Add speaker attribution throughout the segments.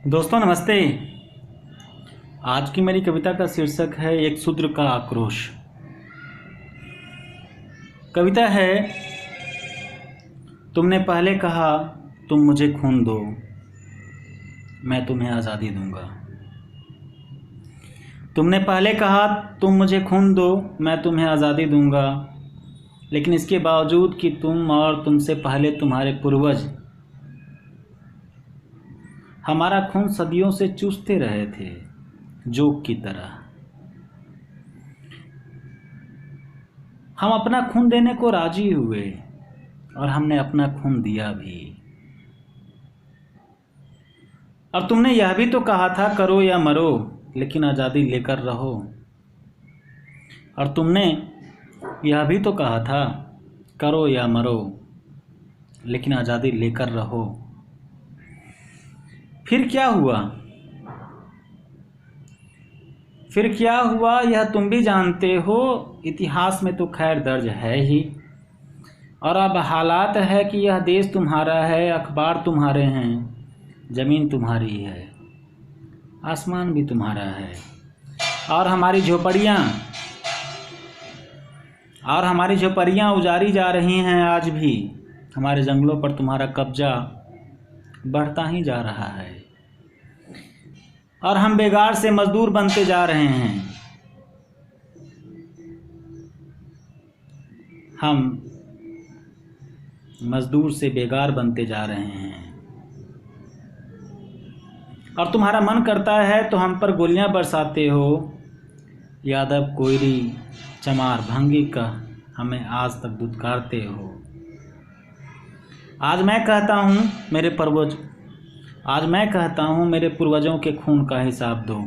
Speaker 1: दोस्तों नमस्ते। आज की मेरी कविता का शीर्षक है एक शूद्र का आक्रोश। कविता है, तुमने पहले कहा तुम मुझे खून दो, मैं तुम्हें आज़ादी दूंगा। तुमने पहले कहा तुम मुझे खून दो, मैं तुम्हें आज़ादी दूंगा, लेकिन इसके बावजूद कि तुम और तुमसे पहले तुम्हारे पूर्वज हमारा खून सदियों से चूसते रहे थे जोक की तरह, हम अपना खून देने को राजी हुए और हमने अपना खून दिया भी। और तुमने यह भी तो कहा था करो या मरो लेकिन आज़ादी लेकर रहो। और तुमने यह भी तो कहा था करो या मरो लेकिन आज़ादी लेकर रहो। फिर क्या हुआ? फिर क्या हुआ यह तुम भी जानते हो, इतिहास में तो खैर दर्ज है ही। और अब हालात है कि यह देश तुम्हारा है, अखबार तुम्हारे हैं, ज़मीन तुम्हारी है, आसमान भी तुम्हारा है। और हमारी झोपड़ियाँ उजारी जा रही हैं आज भी। हमारे जंगलों पर तुम्हारा कब्जा बढ़ता ही जा रहा है और हम बेगार से मजदूर बनते जा रहे हैं। हम मजदूर से बेगार बनते जा रहे हैं और तुम्हारा मन करता है तो हम पर गोलियां बरसाते हो। यादव, कोयरी, चमार, भंगी का हमें आज तक दुत्कारते हो। आज मैं कहता हूँ मेरे पूर्वजों के खून का हिसाब दो।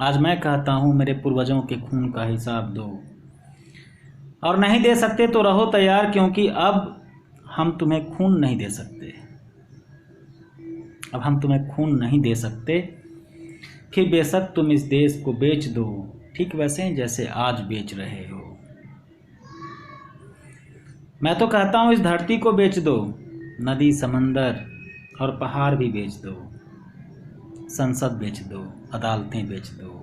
Speaker 1: आज मैं कहता हूँ मेरे पूर्वजों के खून का हिसाब दो। और नहीं दे सकते तो रहो तैयार, क्योंकि अब हम तुम्हें खून नहीं दे सकते। अब हम तुम्हें खून नहीं दे सकते। फिर बेशक तुम इस देश को बेच दो, ठीक वैसे ही जैसे आज बेच रहे हो। मैं तो कहता हूँ इस धरती को बेच दो, नदी, समंदर और पहाड़ भी बेच दो, संसद बेच दो, अदालतें बेच दो,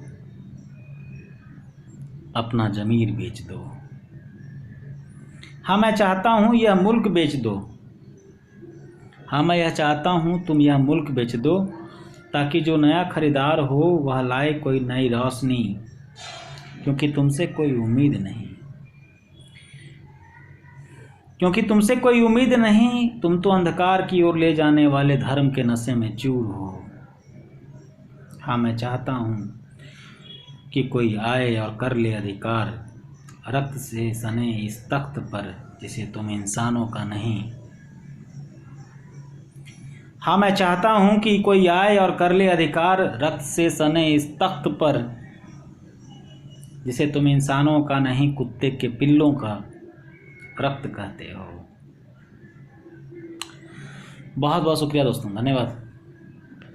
Speaker 1: अपना ज़मीर बेच दो। हाँ, मैं चाहता हूँ यह मुल्क बेच दो। हाँ, मैं यह चाहता हूँ तुम यह मुल्क बेच दो, ताकि जो नया खरीदार हो वह लाए कोई नई रोशनी, क्योंकि तुमसे कोई उम्मीद नहीं। तुम तो अंधकार की ओर ले जाने वाले धर्म के नशे में चूर हो। हाँ, मैं चाहता हूँ कि कोई आए और कर ले अधिकार रक्त से सने इस तख्त पर, जिसे तुम इंसानों का नहीं। हाँ, मैं चाहता हूँ कि कोई आए और कर ले अधिकार रक्त से सने इस तख्त पर, जिसे तुम इंसानों का नहीं, कुत्ते के पिल्लों का रक्त कहते हो। बहुत बहुत शुक्रिया दोस्तों, धन्यवाद।